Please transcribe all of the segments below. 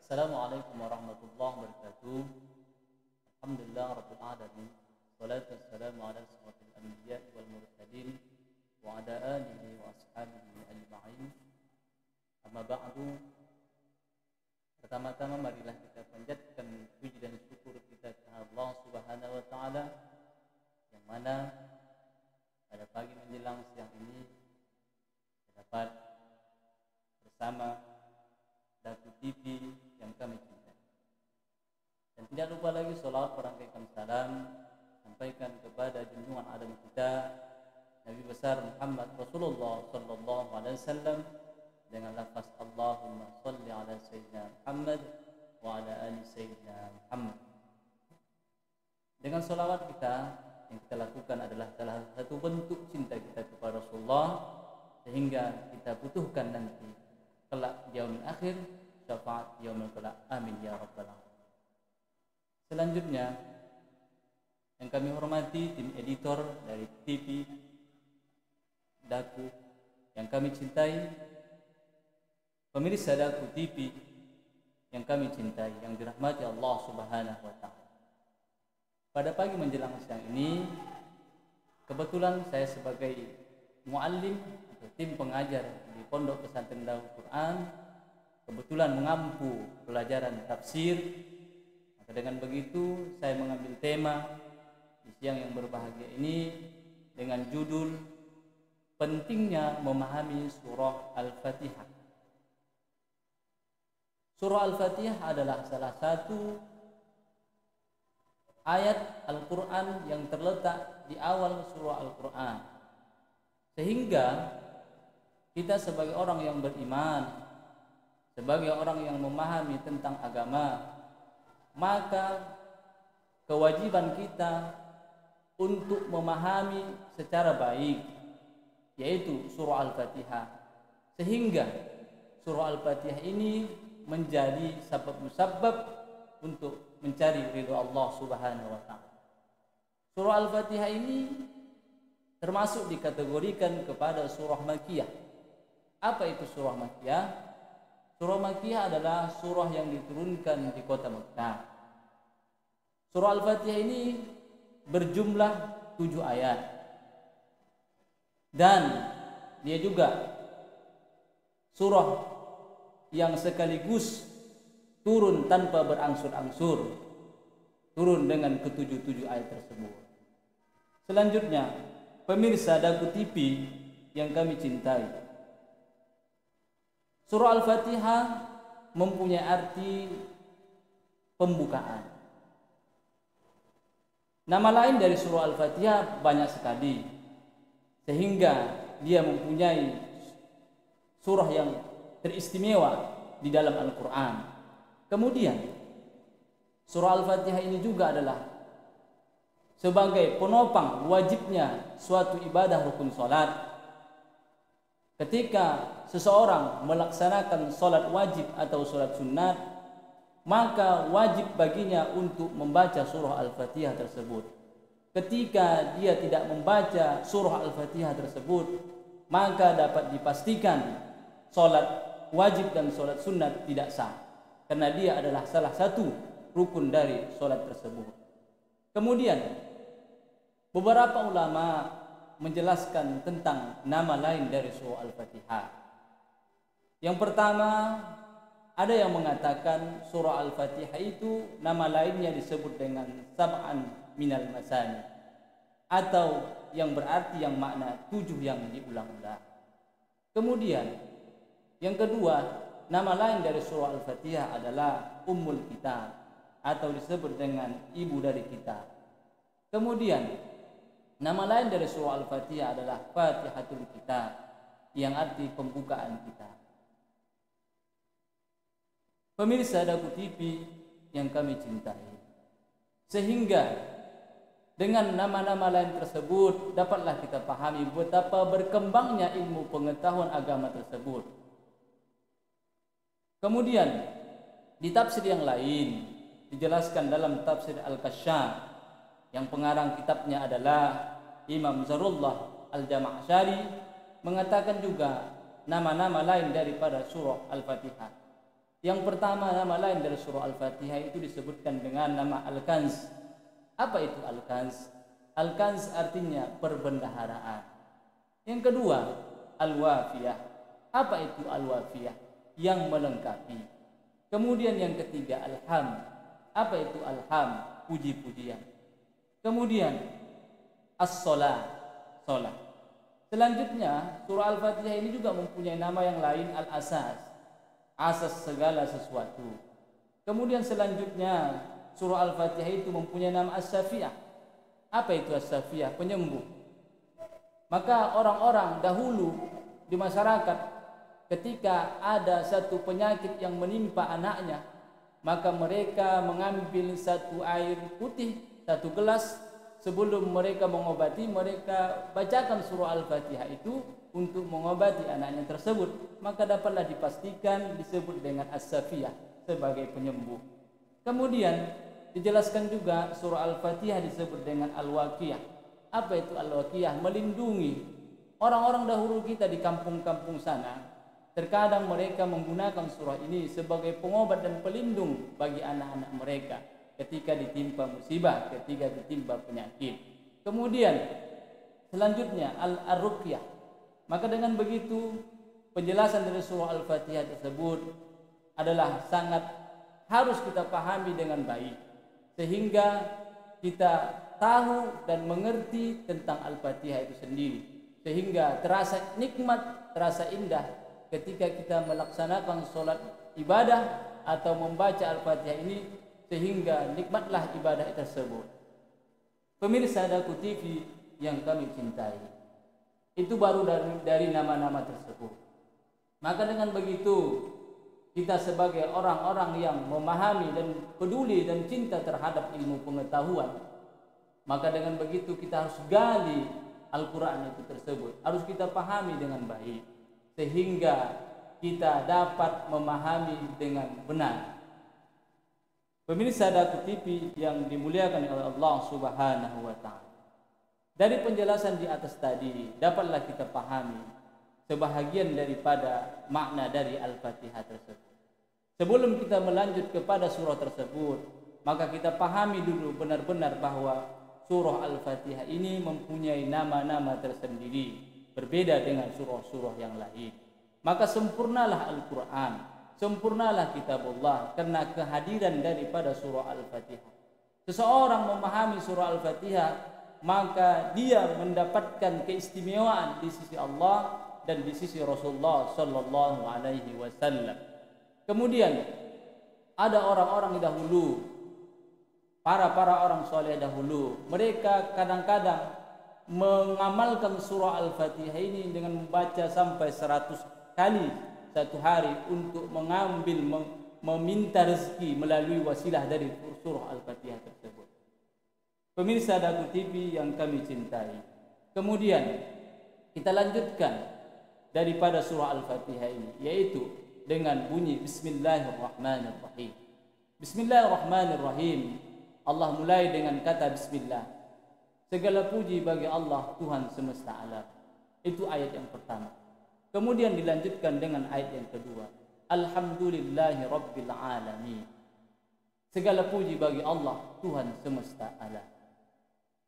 Assalamualaikum warahmatullahi wabarakatuh. Alhamdulillah rabbil alamin. Wassalatu wassalamu ala asyrafil anbiya'i wal mursalin wa ala alihi wa ashabihi ajma'in. Amma ba'du. Pertama-tama marilah kita panjatkan puji dan syukur kita kepada Allah Subhanahu wa taala yang mana pada pagi menjelang siang ini kita dapat bersama Daku TV yang kami cintai. Dan tidak lupa lagi salawat perangkaikan salam sampaikan kepada junjungan alam kita Nabi besar Muhammad Rasulullah sallallahu alaihi wasallam dengan lafaz Allahumma shalli ala sayyidina Muhammad wa ala ali sayyidina Muhammad. Dengan salawat kita yang kita lakukan adalah salah satu bentuk cinta kita kepada Rasulullah sehingga kita butuhkan nanti kelak yaumil akhir, syafaat yaumil kelak. Amin ya rabbal alamin. Selanjutnya yang kami hormati tim editor dari TV Daku yang kami cintai, pemirsa Daku TV yang kami cintai, yang dirahmati Allah Subhanahu wa taala. Pada pagi menjelang siang ini kebetulan saya sebagai muallim atau tim pengajar di Pondok Pesantren Darul Quran kebetulan mengampu pelajaran tafsir. Maka dengan begitu saya mengambil tema di siang yang berbahagia ini dengan judul pentingnya memahami surah Al-Fatihah. Surah Al-Fatihah adalah salah satu ayat Al-Quran yang terletak di awal surah Al-Quran, sehingga kita sebagai orang yang beriman, sebagai orang yang memahami tentang agama, maka kewajiban kita untuk memahami secara baik yaitu surah Al-Fatihah, sehingga surah Al-Fatihah ini menjadi sebab untuk mencari ridho Allah Subhanahu wa taala. Surah Al-Fatihah ini termasuk dikategorikan kepada surah Makkiyah. Apa itu surah Makkiyah? Surah Makkiyah adalah surah yang diturunkan di kota Mekkah. Surah Al-Fatihah ini berjumlah 7 ayat. Dan dia juga surah yang sekaligus turun tanpa berangsur-angsur, turun dengan ke-7 ayat tersebut. Selanjutnya, pemirsa Daku TV yang kami cintai, surah Al-Fatihah mempunyai arti pembukaan. Nama lain dari surah Al-Fatihah banyak sekali, sehingga dia mempunyai surah yang teristimewa di dalam Al-Quran. Kemudian surah Al-Fatihah ini juga adalah sebagai penopang wajibnya suatu ibadah rukun salat. Ketika seseorang melaksanakan salat wajib atau salat sunat, maka wajib baginya untuk membaca surah Al-Fatihah tersebut. Ketika dia tidak membaca surah Al-Fatihah tersebut, maka dapat dipastikan salat wajib dan salat sunat tidak sah, karena dia adalah salah satu rukun dari salat tersebut. Kemudian beberapa ulama menjelaskan tentang nama lain dari surah Al-Fatihah. Yang pertama, ada yang mengatakan surah Al-Fatihah itu nama lainnya disebut dengan sab'an minal masani, atau yang berarti yang makna 7 yang diulang-ulang. Kemudian yang kedua, nama lain dari surah Al-Fatihah adalah Ummul Kitab, atau disebut dengan ibu dari kitab. Kemudian nama lain dari surah Al-Fatihah adalah Fatihatul Kitab, yang arti pembukaan kitab. Pemirsa Daku TV yang kami cintai, sehingga dengan nama-nama lain tersebut dapatlah kita pahami betapa berkembangnya ilmu pengetahuan agama tersebut. Kemudian di tafsir yang lain dijelaskan dalam tafsir Al-Kasyaf yang pengarang kitabnya adalah Imam Zarullah Al-Jama'syari, mengatakan juga nama-nama lain daripada surah Al-Fatihah. Yang pertama, nama lain dari surah Al-Fatihah itu disebutkan dengan nama Al-Kanz. Apa itu Al-Kanz? Al-Kanz artinya perbendaharaan. Yang kedua, Al-Wafiyah. Apa itu Al-Wafiyah? Yang melengkapi. Kemudian yang ketiga, Al-Hamd. Apa itu Al-Hamd? Puji-pujian. Kemudian As-Salah, salat. Selanjutnya, surah Al-Fatihah ini juga mempunyai nama yang lain, Al-Asas, asas segala sesuatu. Kemudian selanjutnya, surah Al-Fatihah itu mempunyai nama As-Syafi'ah. Apa itu As-Syafi'ah? Penyembuh. Maka orang-orang dahulu di masyarakat, ketika ada satu penyakit yang menimpa anaknya, maka mereka mengambil satu air putih, satu gelas. Sebelum mereka mengobati, mereka bacakan surah Al-Fatihah itu untuk mengobati anaknya tersebut. Maka dapatlah dipastikan disebut dengan As-Syafi'ah, sebagai penyembuh. Kemudian dijelaskan juga surah Al-Fatihah disebut dengan Al-Waqiyah. Apa itu Al-Waqiyah? Melindungi. Orang-orang dahulu kita di kampung-kampung sana, terkadang mereka menggunakan surah ini sebagai pengobat dan pelindung bagi anak-anak mereka ketika ditimpa musibah, ketika ditimpa penyakit. Kemudian selanjutnya Al-Ruqyah. Maka dengan begitu penjelasan dari surah Al-Fatihah tersebut adalah sangat harus kita pahami dengan baik, sehingga kita tahu dan mengerti tentang Al-Fatihah itu sendiri, sehingga terasa nikmat, terasa indah ketika kita melaksanakan sholat ibadah atau membaca Al-Fatihah ini, sehingga nikmatlah ibadah tersebut. Pemirsa Daku TV yang kami cintai, itu baru dari nama-nama tersebut. Maka dengan begitu kita sebagai orang-orang yang memahami dan peduli dan cinta terhadap ilmu pengetahuan, maka dengan begitu kita harus gali Al-Quran itu tersebut, harus kita pahami dengan baik, sehingga kita dapat memahami dengan benar. Pemirsa Daku TV yang dimuliakan oleh Allah Subhanahu wa Ta'ala, dari penjelasan di atas tadi dapatlah kita pahami sebahagian daripada makna dari Al-Fatihah tersebut. Sebelum kita melanjut kepada surah tersebut, maka kita pahami dulu benar-benar bahwa surah Al-Fatihah ini mempunyai nama-nama tersendiri, berbeda dengan surah-surah yang lain. Maka sempurnalah Al-Quran, sempurnalah kitabullah karena kehadiran daripada surah Al-Fatihah. Seseorang memahami surah Al-Fatihah, maka dia mendapatkan keistimewaan di sisi Allah dan di sisi Rasulullah sallallahu alaihi wasallam. Kemudian ada orang-orang dahulu, para orang soleh dahulu, mereka kadang-kadang mengamalkan surah Al-Fatihah ini dengan membaca sampai 100 kali satu hari untuk mengambil, meminta rezeki melalui wasilah dari surah Al-Fatihah tersebut. Pemirsa Daku TV yang kami cintai, kemudian kita lanjutkan daripada surah Al-Fatihah ini, yaitu dengan bunyi Bismillahirrahmanirrahim. Bismillahirrahmanirrahim. Allah mulai dengan kata Bismillah. Segala puji bagi Allah, Tuhan semesta alam. Itu ayat yang pertama. Kemudian dilanjutkan dengan ayat yang kedua, Alhamdulillahi Rabbil Alamin. Segala puji bagi Allah, Tuhan semesta alam.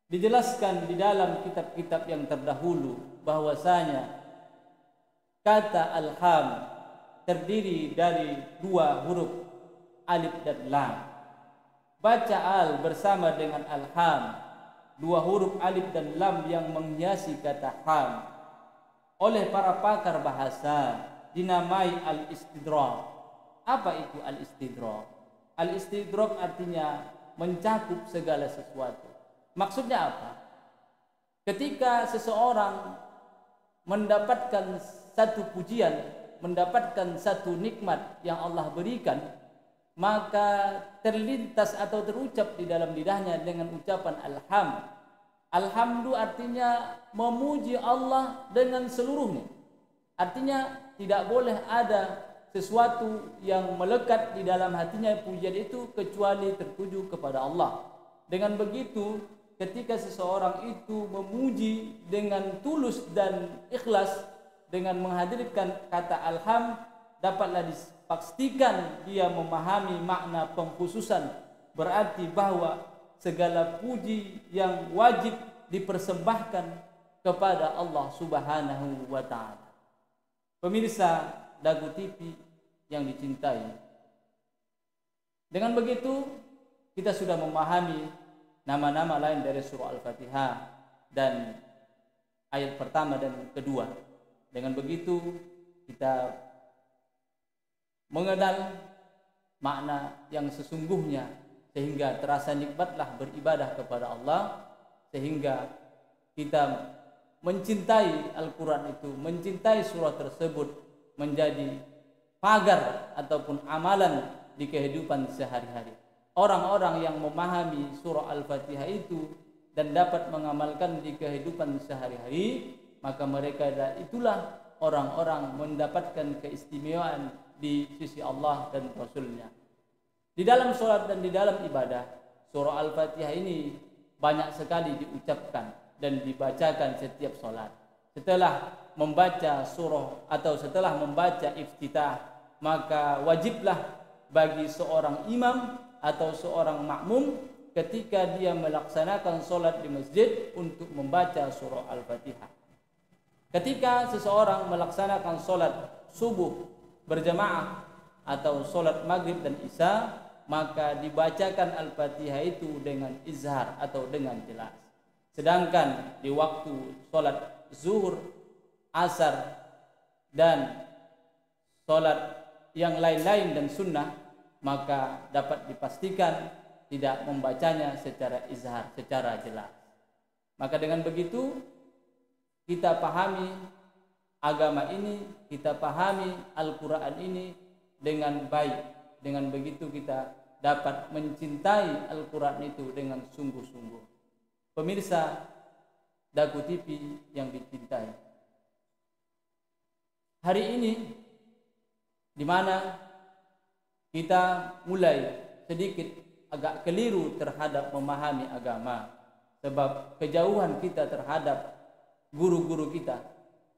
Dijelaskan di dalam kitab-kitab yang terdahulu bahwasanya kata Alhamd terdiri dari dua huruf alif dan lam. Baca al bersama dengan Alhamd, dua huruf alif dan lam yang menghiasi kata ham, oleh para pakar bahasa dinamai al-istidrak. Apa itu al-istidrak? Al-istidrak artinya mencakup segala sesuatu. Maksudnya apa? Ketika seseorang mendapatkan satu pujian, mendapatkan satu nikmat yang Allah berikan, maka terlintas atau terucap di dalam lidahnya dengan ucapan alhamd. Alhamdu artinya memuji Allah dengan seluruhnya. Artinya tidak boleh ada sesuatu yang melekat di dalam hatinya pujian itu kecuali tertuju kepada Allah. Dengan begitu, ketika seseorang itu memuji dengan tulus dan ikhlas dengan menghadirkan kata alhamd, dapatlah pastikan dia memahami makna pengkhususan, berarti bahwa segala puji yang wajib dipersembahkan kepada Allah Subhanahu wa taala. Pemirsa Dagu TV yang dicintai, dengan begitu kita sudah memahami nama-nama lain dari surah Al-Fatihah dan ayat pertama dan kedua. Dengan begitu kita mengenal makna yang sesungguhnya, sehingga terasa nikmatlah beribadah kepada Allah, sehingga kita mencintai Al-Quran itu, mencintai surah tersebut menjadi pagar ataupun amalan di kehidupan sehari-hari. Orang-orang yang memahami surah Al-Fatihah itu dan dapat mengamalkan di kehidupan sehari-hari, maka mereka itulah orang-orang mendapatkan keistimewaan di sisi Allah dan Rasulnya. Di dalam sholat dan di dalam ibadah, surah Al-Fatihah ini banyak sekali diucapkan dan dibacakan setiap sholat. Setelah membaca surah atau setelah membaca iftitah, maka wajiblah bagi seorang imam atau seorang makmum ketika dia melaksanakan sholat di masjid untuk membaca surah Al-Fatihah. Ketika seseorang melaksanakan sholat subuh berjamaah atau sholat maghrib dan isya, maka dibacakan Al-Fatihah itu dengan izhar atau dengan jelas. Sedangkan di waktu sholat zuhur, asar, dan sholat yang lain-lain dan sunnah, maka dapat dipastikan tidak membacanya secara izhar, secara jelas. Maka dengan begitu kita pahami agama ini, kita pahami Al-Quran ini dengan baik. Dengan begitu kita dapat mencintai Al-Quran itu dengan sungguh-sungguh. Pemirsa Dagu TV yang dicintai, hari ini di mana kita mulai sedikit agak keliru terhadap memahami agama, sebab kejauhan kita terhadap guru-guru kita,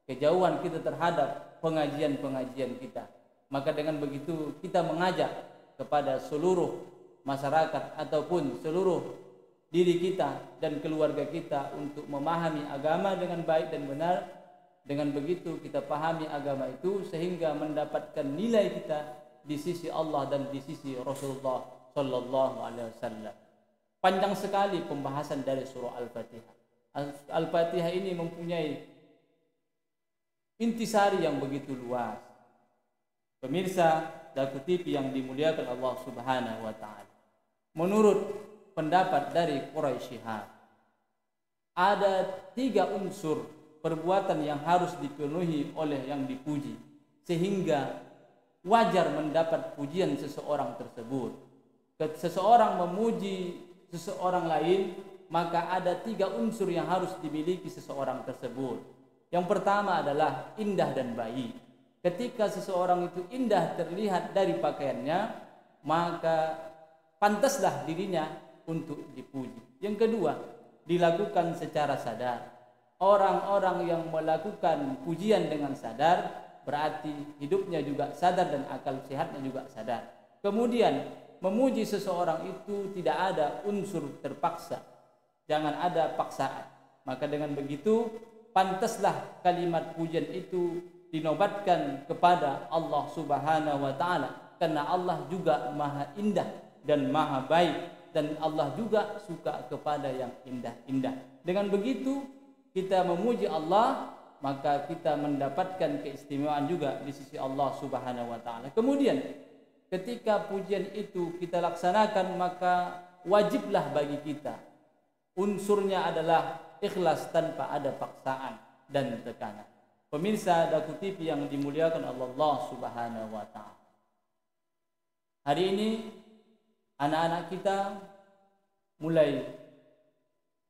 kejauhan kita terhadap pengajian-pengajian kita. Maka dengan begitu kita mengajak kepada seluruh masyarakat ataupun seluruh diri kita dan keluarga kita untuk memahami agama dengan baik dan benar. Dengan begitu kita pahami agama itu sehingga mendapatkan nilai kita di sisi Allah dan di sisi Rasulullah Sallallahu Alaihi Wasallam. Panjang sekali pembahasan dari surah Al-Fatihah. Al-Fatihah ini mempunyai intisari yang begitu luas. Pemirsa Dagu TV yang dimuliakan Allah Subhanahu wa taala. Menurut pendapat dari Quraisyihah, ada 3 unsur perbuatan yang harus dipenuhi oleh yang dipuji sehingga wajar mendapat pujian seseorang tersebut. Seseorang memuji seseorang lain, maka ada 3 unsur yang harus dimiliki seseorang tersebut. Yang pertama adalah indah dan baik. Ketika seseorang itu indah terlihat dari pakaiannya, maka pantaslah dirinya untuk dipuji. Yang kedua, dilakukan secara sadar. Orang-orang yang melakukan pujian dengan sadar berarti hidupnya juga sadar dan akal sehatnya juga sadar. Kemudian memuji seseorang itu tidak ada unsur terpaksa, jangan ada paksaan. Maka dengan begitu pantaslah kalimat pujian itu dinobatkan kepada Allah Subhanahu wa taala, karena Allah juga Maha Indah dan Maha Baik, dan Allah juga suka kepada yang indah-indah. Dengan begitu kita memuji Allah, maka kita mendapatkan keistimewaan juga di sisi Allah Subhanahu wa taala. Kemudian ketika pujian itu kita laksanakan, maka wajiblah bagi kita unsurnya adalah ikhlas tanpa ada paksaan dan tekanan. Pemirsa Dagu TV yang dimuliakan Allah Subhanahu wa taala. Hari ini anak-anak kita mulai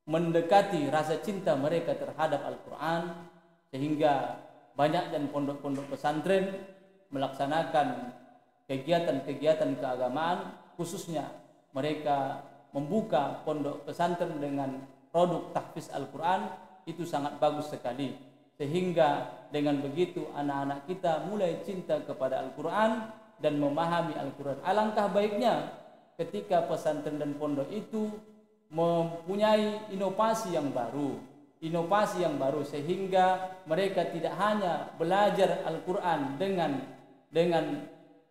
mendekati rasa cinta mereka terhadap Al-Quran, sehingga banyak dan pondok-pondok pesantren melaksanakan kegiatan-kegiatan keagamaan, khususnya mereka membuka pondok pesantren dengan produk tahfiz Al-Quran. Itu sangat bagus sekali, sehingga dengan begitu anak-anak kita mulai cinta kepada Al-Quran dan memahami Al-Quran. Alangkah baiknya ketika pesantren dan pondok itu mempunyai inovasi yang baru sehingga mereka tidak hanya belajar Al-Quran dengan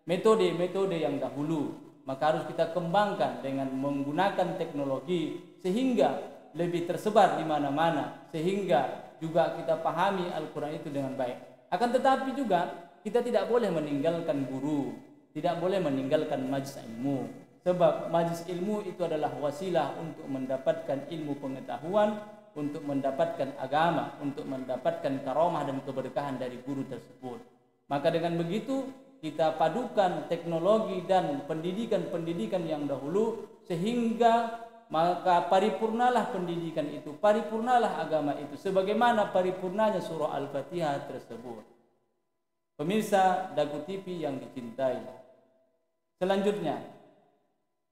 metode-metode yang dahulu, maka harus kita kembangkan dengan menggunakan teknologi sehingga lebih tersebar di mana-mana, sehingga juga kita pahami Al-Quran itu dengan baik. Akan tetapi juga kita tidak boleh meninggalkan guru, tidak boleh meninggalkan majlis ilmu, sebab majlis ilmu itu adalah wasilah untuk mendapatkan ilmu pengetahuan, untuk mendapatkan agama, untuk mendapatkan karamah dan keberkahan dari guru tersebut. Maka dengan begitu kita padukan teknologi dan pendidikan yang dahulu, sehingga maka paripurnalah pendidikan itu, paripurnalah agama itu, sebagaimana paripurnanya surah Al-Fatihah tersebut. Pemirsa Dagu TV yang dicintai, selanjutnya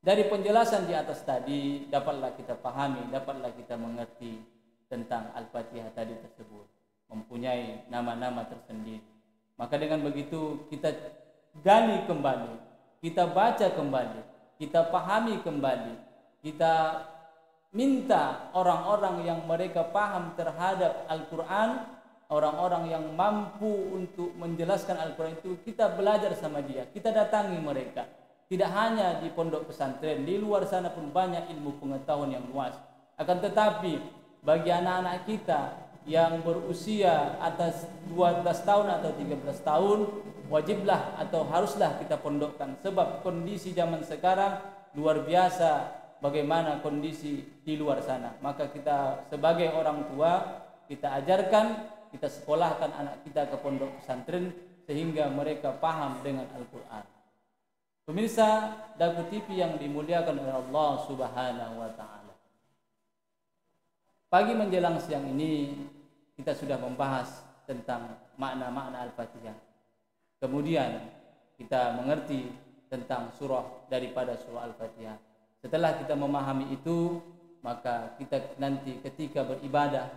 dari penjelasan di atas tadi dapatlah kita pahami, dapatlah kita mengerti tentang Al-Fatihah tadi tersebut, mempunyai nama-nama tersendiri. Maka dengan begitu kita gali kembali, kita baca kembali, kita pahami kembali, kita minta orang-orang yang mereka paham terhadap Al-Quran, orang-orang yang mampu untuk menjelaskan Al-Quran itu, kita belajar sama dia, kita datangi mereka. Tidak hanya di pondok pesantren, di luar sana pun banyak ilmu pengetahuan yang luas. Akan tetapi bagi anak-anak kita yang berusia atas 12 tahun atau 13 tahun, wajiblah atau haruslah kita pondokkan, sebab kondisi zaman sekarang luar biasa bagaimana kondisi di luar sana. Maka kita sebagai orang tua, kita ajarkan, kita sekolahkan anak kita ke pondok pesantren sehingga mereka paham dengan Al-Quran. Pemirsa Dagu TV yang dimuliakan oleh Allah Subhanahu wa taala. Pagi menjelang siang ini kita sudah membahas tentang makna-makna Al-Fatihah. Kemudian kita mengerti tentang surah daripada surah Al-Fatihah. Setelah kita memahami itu, maka kita nanti ketika beribadah,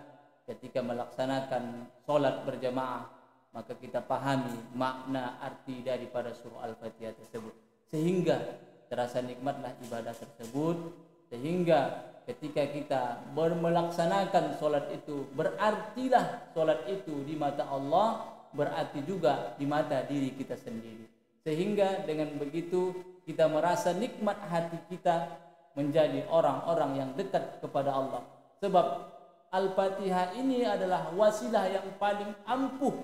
ketika melaksanakan sholat berjamaah, maka kita pahami makna arti daripada surah Al-Fatihah tersebut, sehingga terasa nikmatlah ibadah tersebut, sehingga ketika kita melaksanakan sholat itu, berartilah sholat itu di mata Allah, berarti juga di mata diri kita sendiri. Sehingga dengan begitu kita merasa nikmat hati kita menjadi orang-orang yang dekat kepada Allah. Sebab Al-Fatihah ini adalah wasilah yang paling ampuh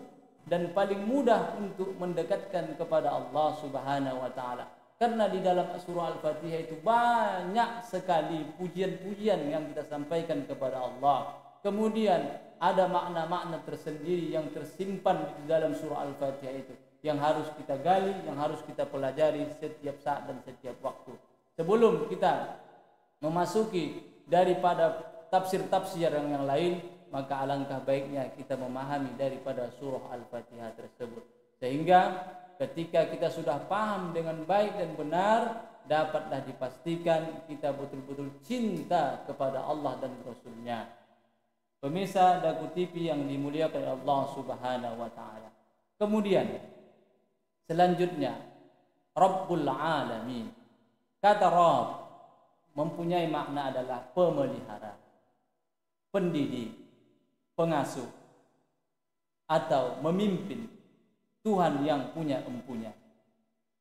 dan paling mudah untuk mendekatkan kepada Allah Subhanahu wa taala. Karena di dalam surah Al-Fatihah itu banyak sekali pujian-pujian yang kita sampaikan kepada Allah. Kemudian ada makna-makna tersendiri yang tersimpan di dalam surah Al-Fatihah itu, yang harus kita gali, yang harus kita pelajari setiap saat dan setiap waktu. Sebelum kita memasuki daripada tafsir-tafsir yang lain, maka alangkah baiknya kita memahami daripada surah Al-Fatihah tersebut, sehingga ketika kita sudah paham dengan baik dan benar, dapatlah dipastikan kita betul-betul cinta kepada Allah dan Rasul-Nya. Pemirsa Dagu TV yang dimuliakan Allah Subhanahu wa taala. Kemudian selanjutnya Rabbul Alamin. Kata Rabb mempunyai makna adalah pemelihara, pendidik, pengasuh, atau memimpin, Tuhan yang punya empunya.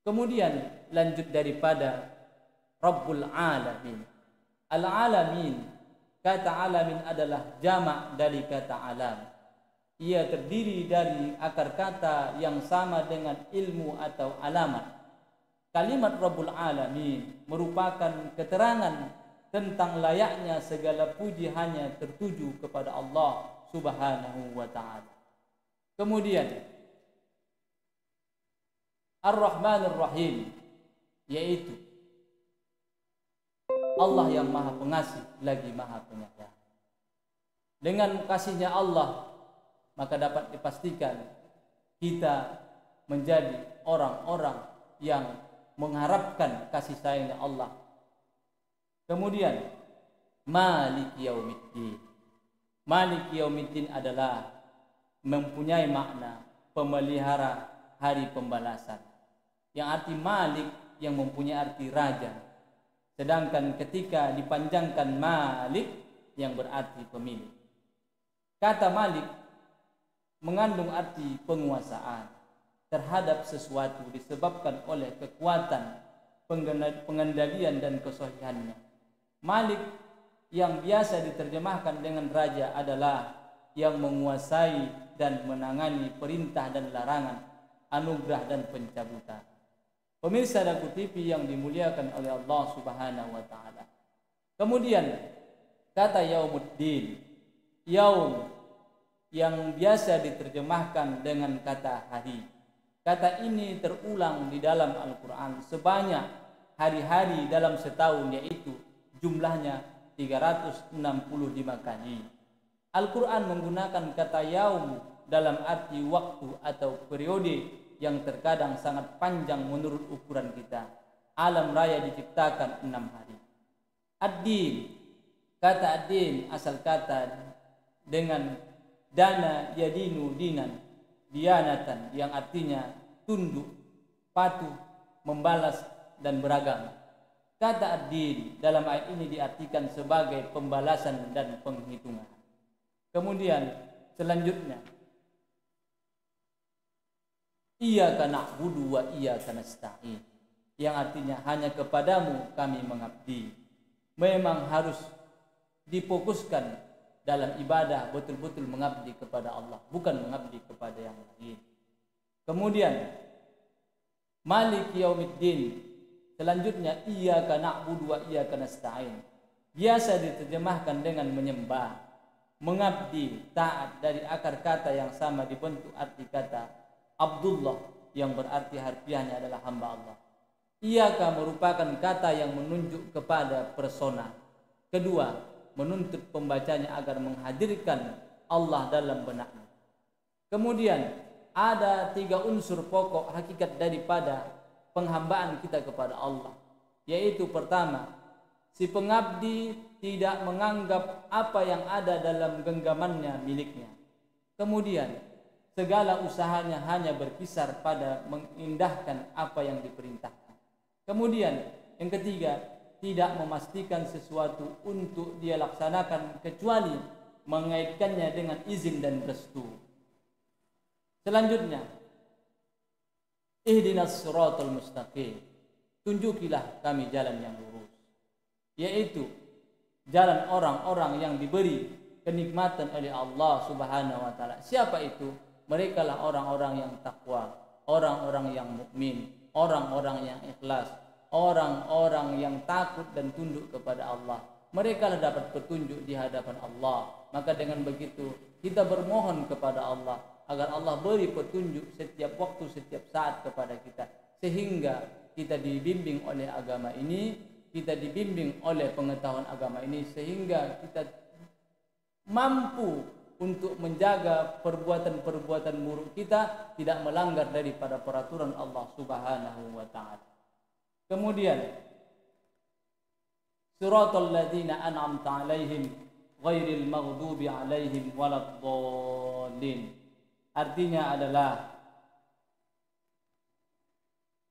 Kemudian lanjut daripada Rabbul Alamin. Al-Alamin, kata alamin adalah jamak dari kata alam. Ia terdiri dari akar kata yang sama dengan ilmu atau alamat. Kalimat Rabbul Alamin merupakan keterangan tentang layaknya segala puji hanya tertuju kepada Allah Subhanahu wa taala. Kemudian Ar-Rahmanir Rahim, yaitu Allah yang Maha Pengasih lagi Maha Penyayang. Dengan kasihnya Allah, maka dapat dipastikan kita menjadi orang-orang yang mengharapkan kasih sayangnya Allah. Kemudian Maliki Yaumiddin. Maliki Yaumiddin adalah mempunyai makna pemelihara hari pembalasan. yang arti Malik yang mempunyai arti raja. Sedangkan ketika dipanjangkan Malik yang berarti pemilik. Kata Malik mengandung arti penguasaan terhadap sesuatu disebabkan oleh kekuatan pengendalian dan kesahihannya. Malik yang biasa diterjemahkan dengan raja adalah yang menguasai dan menangani perintah dan larangan, anugerah dan pencabutan. Pemirsa Daku TV yang dimuliakan oleh Allah Subhanahu wa taala. Kemudian kata Yaumuddin, yaum yang biasa diterjemahkan dengan kata hari. Kata ini terulang di dalam Al-Quran sebanyak hari-hari dalam setahun, yaitu jumlahnya 365 kali. Al-Quran menggunakan kata yaum dalam arti waktu atau periode yang terkadang sangat panjang menurut ukuran kita. Alam raya diciptakan 6 hari. Ad-din, kata ad-din asal kata dengan dana yadinu dinan, dianatan, yang artinya tunduk, patuh, membalas dan beragama. Kata ad-din dalam ayat ini diartikan sebagai pembalasan dan penghitungan. Kemudian selanjutnya, iyyaka na'budu wa iyyaka nasta'in, yang artinya hanya kepadamu kami mengabdi. Memang harus difokuskan dalam ibadah betul-betul mengabdi kepada Allah, bukan mengabdi kepada yang lain. Kemudian Malik Yaumiddin, selanjutnya iyyaka na'budu wa iyyaka nasta'in, biasa diterjemahkan dengan menyembah, mengabdi, taat, dari akar kata yang sama dibentuk arti kata Abdullah yang berarti harfiahnya adalah hamba Allah. Iyyaka merupakan kata yang menunjuk kepada persona. Kedua, menuntut pembacanya agar menghadirkan Allah dalam benaknya. Kemudian ada 3 unsur pokok hakikat daripada penghambaan kita kepada Allah, yaitu pertama, si pengabdi tidak menganggap apa yang ada dalam genggamannya miliknya. Kemudian segala usahanya hanya berkisar pada mengindahkan apa yang diperintahkan. Kemudian yang ketiga, tidak memastikan sesuatu untuk dia laksanakan kecuali mengaitkannya dengan izin dan restu. Selanjutnya, ihdinas siratal mustaqim, tunjukilah kami jalan yang lurus, yaitu jalan orang-orang yang diberi kenikmatan oleh Allah Subhanahu wa taala. Siapa itu? Mereka lah orang-orang yang takwa, orang-orang yang mukmin, orang-orang yang ikhlas, orang-orang yang takut dan tunduk kepada Allah. Mereka lah dapat petunjuk di hadapan Allah. Maka dengan begitu kita bermohon kepada Allah agar Allah beri petunjuk setiap waktu, setiap saat kepada kita, sehingga kita dibimbing oleh agama ini, kita dibimbing oleh pengetahuan agama ini, sehingga kita mampu untuk menjaga perbuatan-perbuatan buruk kita tidak melanggar daripada peraturan Allah Subhanahu wa taala. Kemudian siratal ladzina an'amta 'alaihim ghairil maghdubi 'alaihim waladdallin, artinya adalah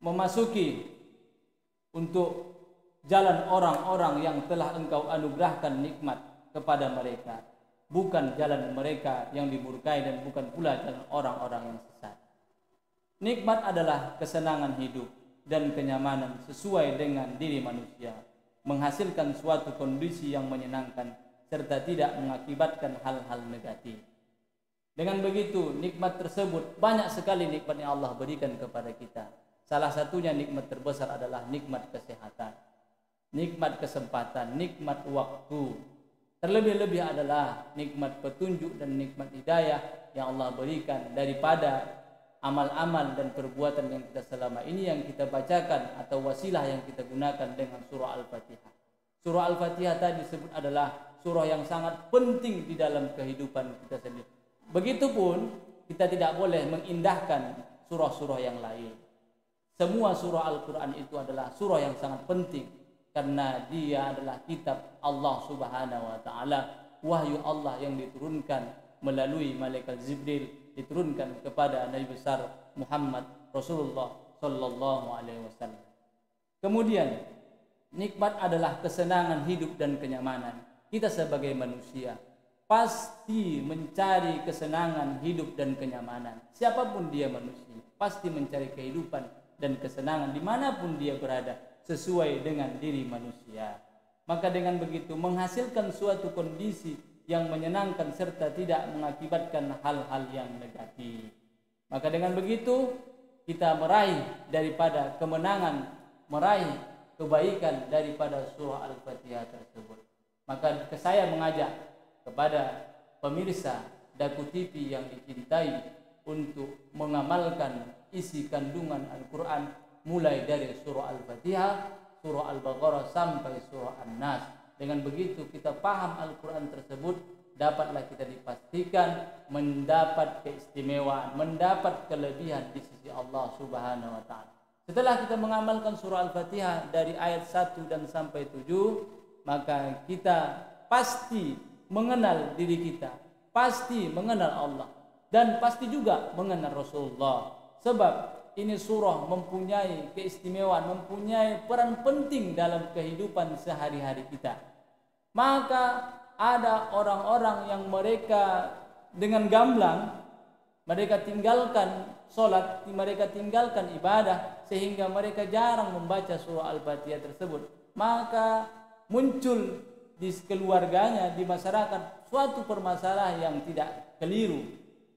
memasuki untuk jalan orang-orang yang telah engkau anugerahkan nikmat kepada mereka, bukan jalan mereka yang dimurkai dan bukan pula jalan orang-orang yang sesat. Nikmat adalah kesenangan hidup dan kenyamanan sesuai dengan diri manusia, menghasilkan suatu kondisi yang menyenangkan serta tidak mengakibatkan hal-hal negatif. Dengan begitu, nikmat tersebut banyak sekali nikmat yang Allah berikan kepada kita. Salah satunya nikmat terbesar adalah nikmat kesehatan, nikmat kesempatan, nikmat waktu. Terlebih-lebih adalah nikmat petunjuk dan nikmat hidayah yang Allah berikan daripada amal-amal dan perbuatan yang kita selama ini yang kita bacakan atau wasilah yang kita gunakan dengan surah Al-Fatihah. Surah Al-Fatihah tadi disebut adalah surah yang sangat penting di dalam kehidupan kita sendiri. Begitupun kita tidak boleh mengindahkan surah-surah yang lain. Semua surah Al-Quran itu adalah surah yang sangat penting, karena dia adalah kitab Allah Subhanahu wa taala, wahyu Allah yang diturunkan melalui malaikat Jibril, diturunkan kepada Nabi besar Muhammad Rasulullah sallallahu alaihi wasallam. Kemudian nikmat adalah kesenangan hidup dan kenyamanan. Kita sebagai manusia pasti mencari kesenangan hidup dan kenyamanan. Siapapun dia manusia pasti mencari kehidupan dan kesenangan dimanapun dia berada sesuai dengan diri manusia. Maka dengan begitu menghasilkan suatu kondisi yang menyenangkan serta tidak mengakibatkan hal-hal yang negatif. Maka dengan begitu kita meraih daripada kemenangan, meraih kebaikan daripada surah Al-Fatihah tersebut. Maka saya mengajak kepada pemirsa Daku TV yang dicintai untuk mengamalkan isi kandungan Al-Quran mulai dari surah Al-Fatihah, surah Al-Baqarah sampai surah An-Nas. Dengan begitu kita paham Al-Quran tersebut, dapatlah kita dipastikan mendapat keistimewaan, mendapat kelebihan di sisi Allah Subhanahu wa taala. Setelah kita mengamalkan surah Al-Fatihah dari ayat 1 dan sampai 7, maka kita pasti mengenal diri kita, pasti mengenal Allah, dan pasti juga mengenal Rasulullah. Sebab ini surah mempunyai keistimewaan, mempunyai peran penting dalam kehidupan sehari-hari kita. Maka ada orang-orang yang mereka dengan gamblang mereka tinggalkan solat, mereka tinggalkan ibadah, sehingga mereka jarang membaca surah Al-Fatihah tersebut. Maka muncul di keluarganya, di masyarakat suatu permasalahan yang tidak keliru,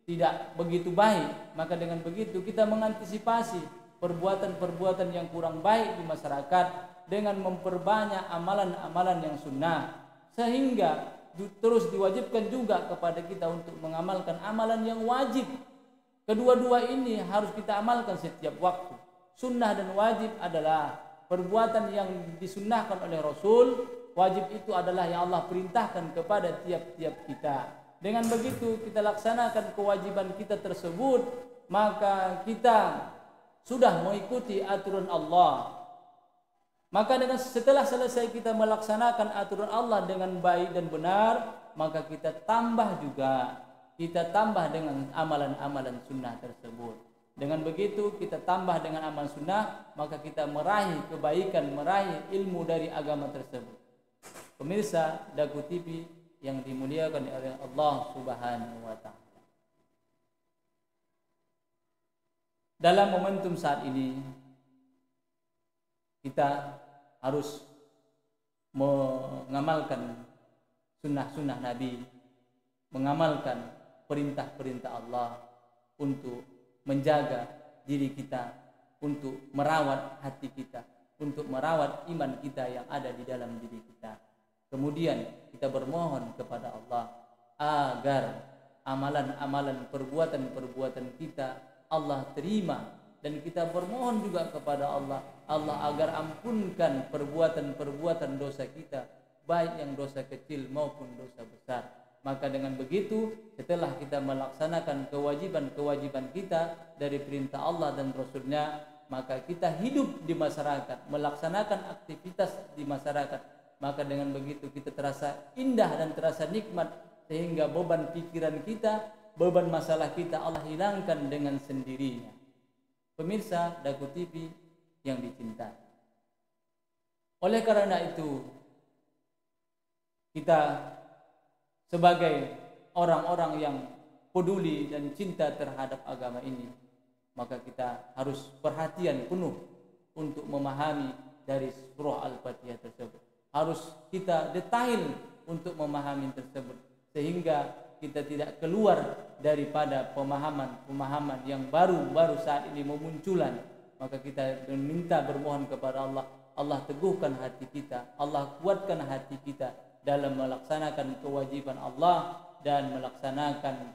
tidak begitu baik. Maka dengan begitu kita mengantisipasi perbuatan-perbuatan yang kurang baik di masyarakat dengan memperbanyak amalan-amalan yang sunnah, sehingga terus diwajibkan juga kepada kita untuk mengamalkan amalan yang wajib. Kedua-dua ini harus kita amalkan setiap waktu. Sunnah dan wajib adalah perbuatan yang disunnahkan oleh Rasul. Wajib itu adalah yang Allah perintahkan kepada tiap-tiap kita. Dengan begitu kita laksanakan kewajiban kita tersebut, maka kita sudah mengikuti aturan Allah. Maka setelah selesai kita melaksanakan aturan Allah dengan baik dan benar, maka kita tambah dengan amalan-amalan sunnah tersebut. Dengan begitu kita tambah dengan amalan sunnah, maka kita meraih kebaikan, meraih ilmu dari agama tersebut. Pemirsa Daku TV yang dimuliakan oleh Allah Subhanahu wa taala. Dalam momentum saat ini kita harus mengamalkan sunnah-sunnah Nabi, mengamalkan perintah-perintah Allah untuk menjaga diri kita, untuk merawat hati kita, untuk merawat iman kita yang ada di dalam diri kita. Kemudian kita bermohon kepada Allah agar amalan-amalan, perbuatan-perbuatan kita Allah terima, dan kita bermohon juga kepada Allah agar ampunkan perbuatan-perbuatan dosa kita, baik yang dosa kecil maupun dosa besar. Maka dengan begitu setelah kita melaksanakan kewajiban-kewajiban kita dari perintah Allah dan Rasulnya, maka kita hidup di masyarakat, melaksanakan aktivitas di masyarakat. Maka dengan begitu kita terasa indah dan terasa nikmat, sehingga beban pikiran kita, beban masalah kita Allah hilangkan dengan sendirinya. Pemirsa Daku TV yang dicintai, oleh karena itu kita sebagai orang-orang yang peduli dan cinta terhadap agama ini, maka kita harus perhatian penuh untuk memahami dari surah Al-Fatihah tersebut. Harus kita detail untuk memahami tersebut, sehingga kita tidak keluar daripada pemahaman-pemahaman yang baru saat ini memunculan. Maka kita meminta, bermohon kepada Allah, Allah teguhkan hati kita, Allah kuatkan hati kita dalam melaksanakan kewajiban Allah dan melaksanakan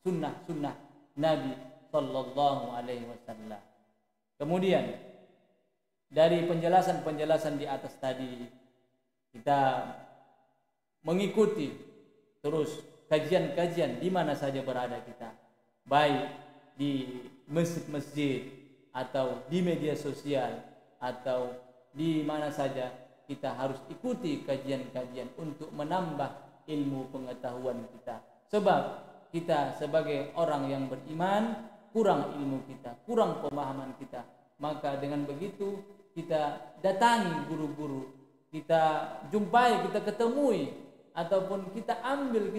sunnah-sunnah Nabi Sallallahu Alaihi Wasallam. Kemudian dari penjelasan-penjelasan di atas tadi, kita mengikuti terus kajian-kajian di mana saja berada kita, baik di masjid-masjid atau di media sosial atau di mana saja. Kita harus ikuti kajian-kajian untuk menambah ilmu pengetahuan kita. Sebab kita sebagai orang yang beriman, kurang ilmu kita, kurang pemahaman kita. maka dengan begitu kita datangi guru-guru, kita jumpai, kita ketemui, ataupun kita ambil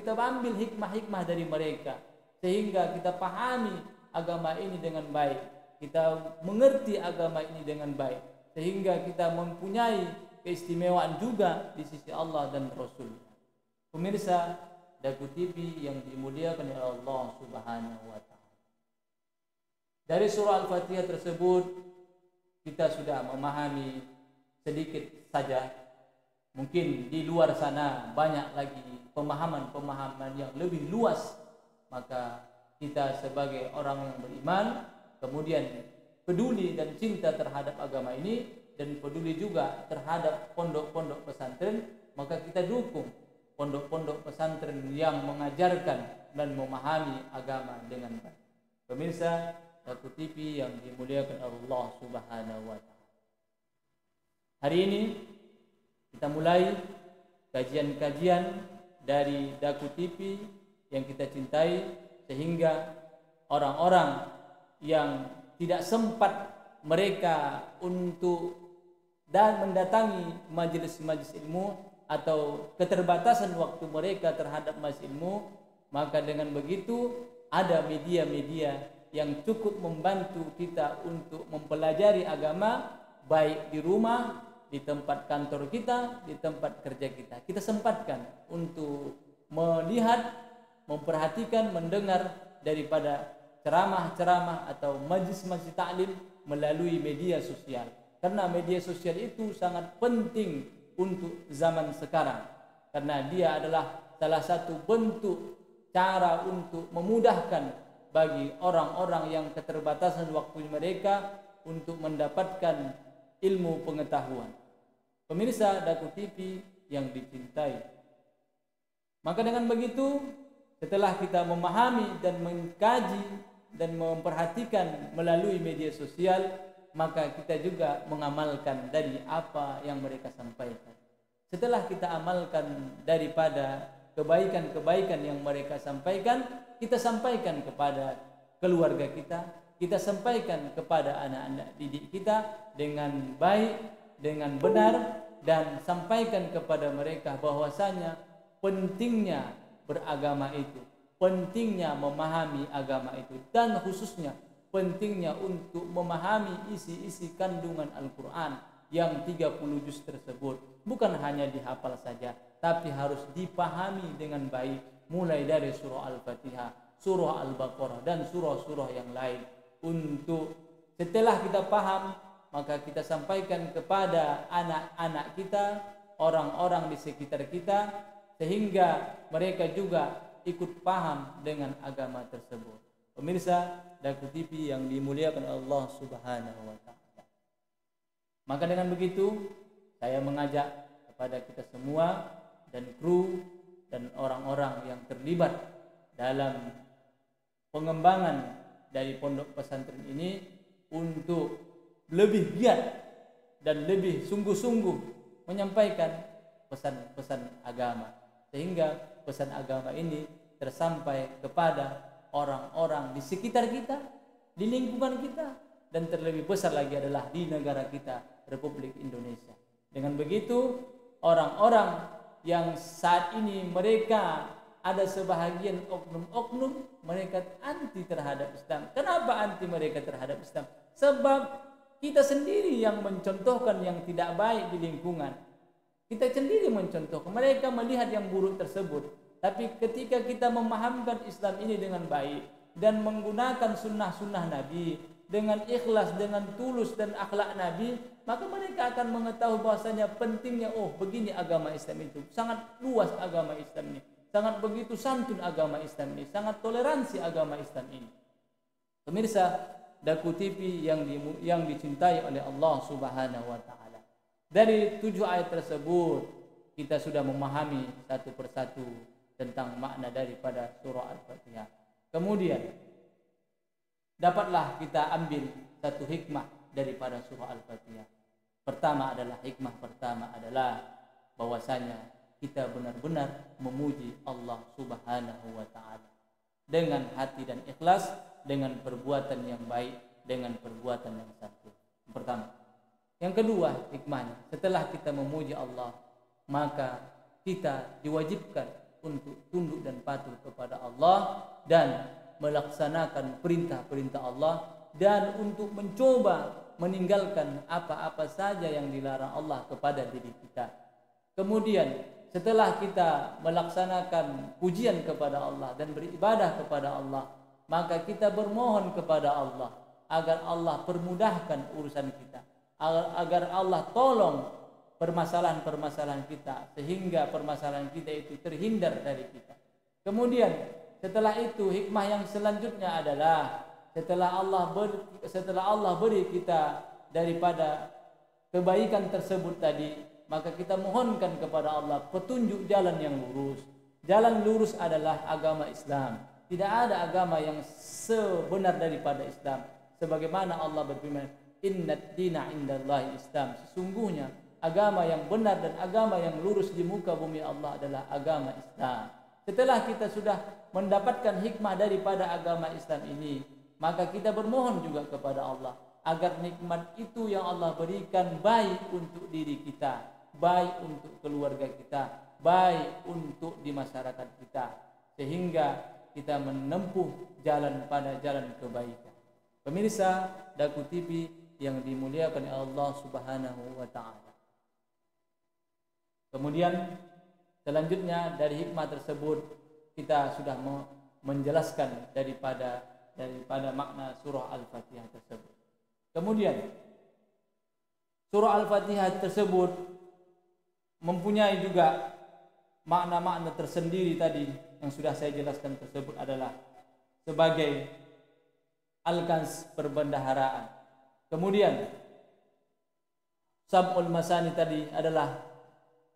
hikmah-hikmah dari mereka, sehingga kita pahami agama ini dengan baik, kita mengerti agama ini dengan baik, sehingga kita mempunyai keistimewaan juga di sisi Allah dan Rasul. Pemirsa Daku TV yang dimuliakan oleh Allah Subhanahu wa taala. Dari surah Al-Fatihah tersebut kita sudah memahami sedikit saja. Mungkin di luar sana banyak lagi pemahaman-pemahaman yang lebih luas. Maka kita sebagai orang yang beriman kemudian peduli dan cinta terhadap agama ini dan peduli juga terhadap pondok-pondok pesantren, maka kita dukung pondok-pondok pesantren yang mengajarkan dan memahami agama dengan baik. Pemirsa Daku TV yang dimuliakan Allah Subhanahu wa taala. Hari ini kita mulai kajian-kajian dari Daku TV yang kita cintai, sehingga orang-orang yang tidak sempat mereka untuk dan mendatangi majelis-majelis ilmu atau keterbatasan waktu mereka terhadap majelis ilmu, maka dengan begitu ada media-media yang cukup membantu kita untuk mempelajari agama, baik di rumah, di tempat kantor kita, di tempat kerja kita. Kita sempatkan untuk melihat, memperhatikan, mendengar daripada ceramah-ceramah atau majlis-majlis taklim melalui media sosial. Karena media sosial itu sangat penting untuk zaman sekarang, karena dia adalah salah satu bentuk cara untuk memudahkan bagi orang-orang yang keterbatasan waktu mereka untuk mendapatkan ilmu pengetahuan. Pemirsa Daku TV yang dicintai, maka dengan begitu setelah kita memahami dan mengkaji dan memperhatikan melalui media sosial, maka kita juga mengamalkan dari apa yang mereka sampaikan. Setelah kita amalkan daripada kebaikan-kebaikan yang mereka sampaikan, kita sampaikan kepada keluarga kita, kita sampaikan kepada anak-anak didik kita dengan baik, dengan benar, dan sampaikan kepada mereka bahwasanya pentingnya beragama itu, pentingnya memahami agama itu, dan khususnya pentingnya untuk memahami isi-isi kandungan Al-Quran yang 30 juz tersebut. Bukan hanya dihafal saja, tapi harus dipahami dengan baik, mulai dari surah Al-Fatihah, surah Al-Baqarah, dan surah-surah yang lain. Untuk setelah kita paham, maka kita sampaikan kepada anak-anak kita, orang-orang di sekitar kita, sehingga mereka juga ikut paham dengan agama tersebut. Pemirsa Daku TV yang dimuliakan Allah Subhanahu wa taala. Maka dengan begitu saya mengajak kepada kita semua dan kru dan orang-orang yang terlibat dalam pengembangan dari pondok pesantren ini untuk lebih giat dan lebih sungguh-sungguh menyampaikan pesan-pesan agama, sehingga pesan agama ini tersampai kepada orang-orang di sekitar kita, di lingkungan kita, dan terlebih besar lagi adalah di negara kita, Republik Indonesia. Dengan begitu, orang-orang yang saat ini mereka ada sebahagian oknum-oknum mereka anti terhadap Islam. Kenapa anti mereka terhadap Islam? Sebab kita sendiri yang mencontohkan yang tidak baik di lingkungan. Kita sendiri mencontohkan, mereka melihat yang buruk tersebut. Tapi ketika kita memahamkan Islam ini dengan baik dan menggunakan sunnah-sunnah Nabi dengan ikhlas, dengan tulus dan akhlak Nabi, maka mereka akan mengetahui bahwasanya pentingnya, oh begini agama Islam itu, sangat luas agama Islam ini, sangat begitu santun agama Islam ini, sangat toleransi agama Islam ini. Pemirsa Daku TV yang dicintai oleh Allah Subhanahu wa taala. Dari 7 ayat tersebut kita sudah memahami satu persatu tentang makna daripada surah Al-Fatihah. Kemudian dapatlah kita ambil satu hikmah daripada surah Al-Fatihah. Hikmah pertama adalah bahwasanya kita benar-benar memuji Allah Subhanahu wa taala dengan hati dan ikhlas, dengan perbuatan yang baik, dengan perbuatan yang santun. Yang pertama. Yang kedua, hikmahnya, setelah kita memuji Allah, maka kita diwajibkan untuk tunduk dan patuh kepada Allah dan melaksanakan perintah-perintah Allah dan untuk mencoba meninggalkan apa-apa saja yang dilarang Allah kepada diri kita. Kemudian setelah kita melaksanakan pujian kepada Allah dan beribadah kepada Allah, maka kita bermohon kepada Allah agar Allah permudahkan urusan kita, agar Allah tolong permasalahan-permasalahan kita sehingga permasalahan kita itu terhindar dari kita. Kemudian setelah itu hikmah yang selanjutnya adalah setelah Allah beri kita daripada kebaikan tersebut tadi, maka kita mohonkan kepada Allah petunjuk jalan yang lurus. Jalan lurus adalah agama Islam. Tidak ada agama yang sebenar daripada Islam. Sebagaimana Allah berfirman, "Innad dina indallahi Islam." Sesungguhnya agama yang benar dan agama yang lurus di muka bumi Allah adalah agama Islam. Setelah kita sudah mendapatkan hikmah daripada agama Islam ini, maka kita bermohon juga kepada Allah agar nikmat itu yang Allah berikan baik untuk diri kita, baik untuk keluarga kita, baik untuk di masyarakat kita, sehingga kita menempuh jalan pada jalan kebaikan. Pemirsa Daku TV yang dimuliakan oleh Allah Subhanahu wa taala. Kemudian selanjutnya dari hikmah tersebut kita sudah menjelaskan daripada makna surah Al-Fatihah tersebut. Kemudian surah Al-Fatihah tersebut mempunyai juga makna-makna tersendiri tadi yang sudah saya jelaskan tersebut adalah sebagai al-kanz perbendaharaan. Kemudian sab'ul masani tadi adalah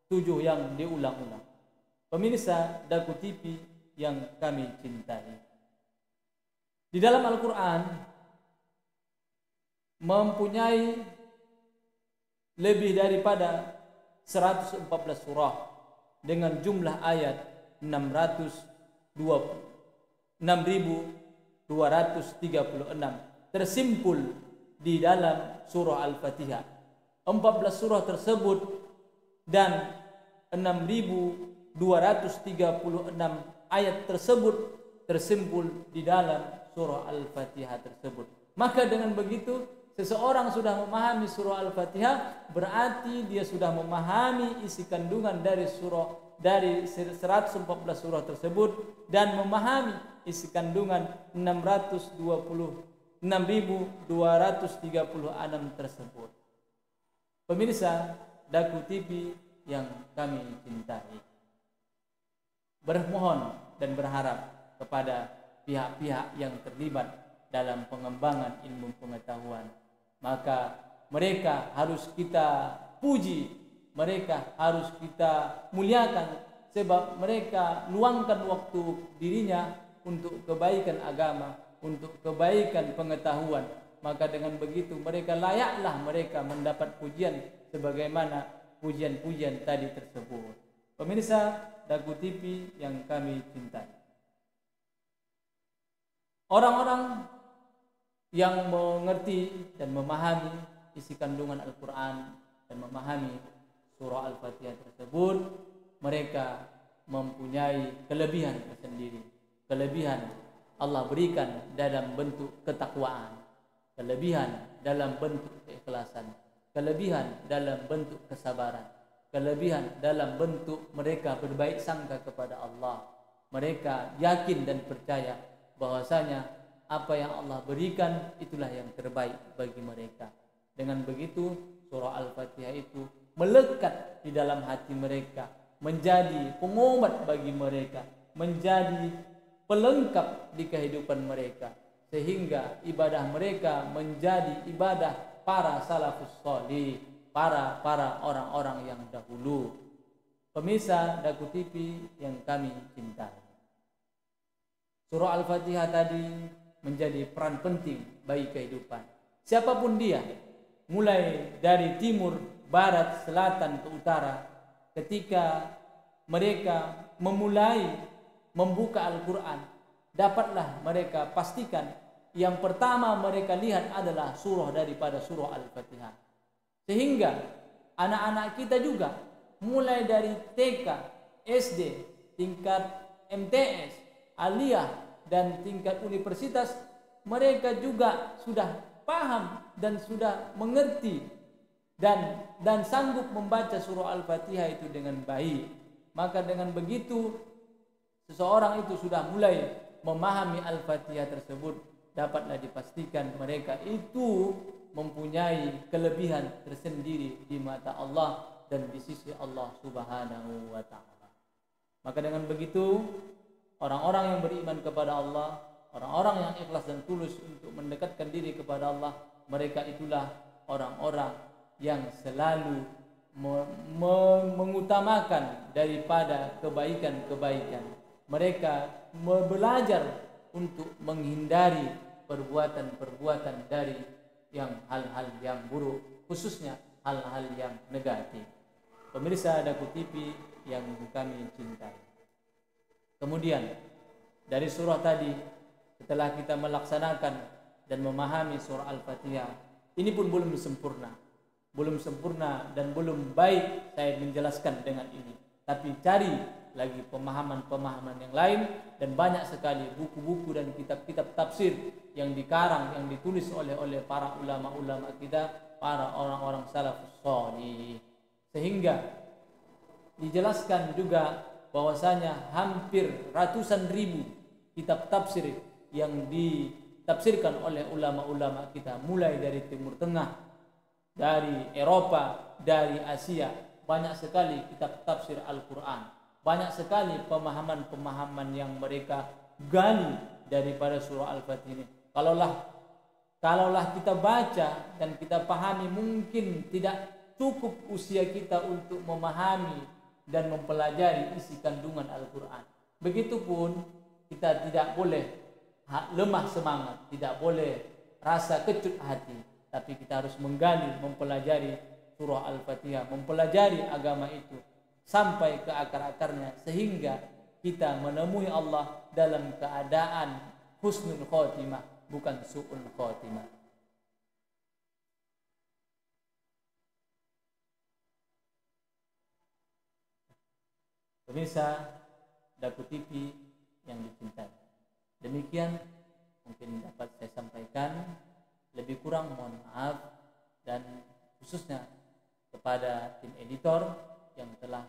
7 yang diulang-ulang. Pemirsa Daku TV yang kami cintai, di dalam Al-Quran mempunyai lebih daripada 114 surah dengan jumlah ayat 6.236 tersimpul di dalam surah Al-Fatihah. 14 surah tersebut dan 6.236 ayat tersebut tersimpul di dalam surah Al-Fatihah tersebut. Maka dengan begitu seseorang sudah memahami surah Al-Fatihah, berarti dia sudah memahami isi kandungan dari 114 surah tersebut dan memahami isi kandungan 6.236 tersebut. Pemirsa Daku TV yang kami cintai, bermohon dan berharap kepada pihak-pihak yang terlibat dalam pengembangan ilmu pengetahuan, maka mereka harus kita puji, mereka harus kita muliakan, sebab mereka luangkan waktu dirinya untuk kebaikan agama, untuk kebaikan pengetahuan. Maka dengan begitu mereka layaklah mereka mendapat pujian sebagaimana pujian-pujian tadi tersebut. Pemirsa Daku TV yang kami cintai, orang-orang yang mengerti dan memahami isi kandungan Al-Quran dan memahami surah Al-Fatihah tersebut, mereka mempunyai kelebihan tersendiri. Kelebihan Allah berikan dalam bentuk ketakwaan, kelebihan dalam bentuk keikhlasan, kelebihan dalam bentuk kesabaran, kelebihan dalam bentuk mereka berbaik sangka kepada Allah. Mereka yakin dan percaya bahwasanya apa yang Allah berikan itulah yang terbaik bagi mereka. Dengan begitu surah Al-Fatihah itu melekat di dalam hati mereka, menjadi pengobat bagi mereka, menjadi pelengkap di kehidupan mereka, sehingga ibadah mereka menjadi ibadah para salafus shalih, para orang-orang yang dahulu. Pemirsa Daku TV yang kami cintai, surah Al-Fatihah tadi menjadi peran penting bagi kehidupan siapapun dia, mulai dari timur, barat, selatan ke utara. Ketika mereka memulai membuka Al-Quran, dapatlah mereka pastikan yang pertama mereka lihat adalah surah daripada surah Al-Fatihah. Sehingga anak-anak kita juga mulai dari TK, SD, tingkat MTS, aliyah, dan tingkat universitas, mereka juga sudah paham dan sudah mengerti dan sanggup membaca surah Al-Fatihah itu dengan baik. Maka dengan begitu seseorang itu sudah mulai memahami Al-Fatihah tersebut, dapatlah dipastikan mereka itu mempunyai kelebihan tersendiri di mata Allah dan di sisi Allah Subhanahu wa ta'ala. Maka dengan begitu orang-orang yang beriman kepada Allah, orang-orang yang ikhlas dan tulus untuk mendekatkan diri kepada Allah, mereka itulah orang-orang yang selalu mengutamakan daripada kebaikan-kebaikan. Mereka belajar untuk menghindari perbuatan-perbuatan dari hal-hal yang buruk, khususnya hal-hal yang negatif. Pemirsa Daku TV yang kami cintai. Kemudian dari surah tadi, setelah kita melaksanakan dan memahami surah Al-Fatihah, ini pun belum sempurna dan belum baik saya menjelaskan dengan ini. Tapi cari lagi pemahaman-pemahaman yang lain, dan banyak sekali buku-buku dan kitab-kitab tafsir yang dikarang, yang ditulis oleh para ulama-ulama kita, para orang-orang salafus shalih. Sehingga dijelaskan juga bahwasanya hampir ratusan ribu kitab tafsir yang ditafsirkan oleh ulama-ulama kita, mulai dari Timur Tengah, dari Eropa, dari Asia. Banyak sekali kitab tafsir Al-Quran, banyak sekali pemahaman-pemahaman yang mereka gali daripada surah Al-Fatihah ini. Kalaulah kita baca dan kita pahami, mungkin tidak cukup usia kita untuk memahami dan mempelajari isi kandungan Al-Quran. Begitupun kita tidak boleh lemah semangat, tidak boleh rasa kecut hati, tapi kita harus menggali, mempelajari surah Al-Fatihah, mempelajari agama itu sampai ke akar-akarnya, sehingga kita menemui Allah dalam keadaan husnul khotimah, bukan su'ul khotimah. Pemirsa Daku TV yang dicintai, demikian mungkin dapat saya sampaikan. Lebih kurang mohon maaf, dan khususnya kepada tim editor yang telah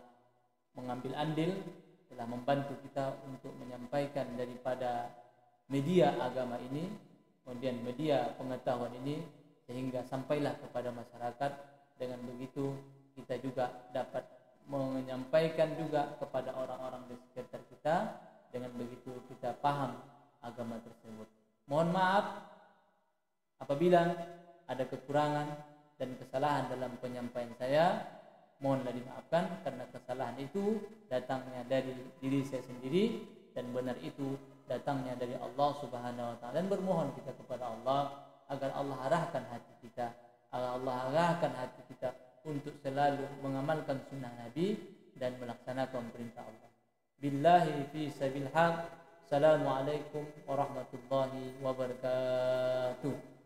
mengambil andil, telah membantu kita untuk menyampaikan daripada media agama ini, kemudian media pengetahuan ini, sehingga sampailah kepada masyarakat. Dengan begitu kita juga dapat menyampaikan juga kepada orang-orang di sekitar kita. Dengan begitu kita paham agama tersebut. Mohon maaf apabila ada kekurangan dan kesalahan dalam penyampaian saya, mohonlah dimaafkan, karena kesalahan itu datangnya dari diri saya sendiri dan benar itu datangnya dari Allah Subhanahu wa ta'ala. Dan bermohon kita kepada Allah agar Allah arahkan hati kita, agar Allah arahkan hati kita untuk selalu mengamalkan sunnah Nabi dan melaksanakan perintah Allah. Billahi fi sabil haq. Assalamualaikum warahmatullahi wabarakatuh.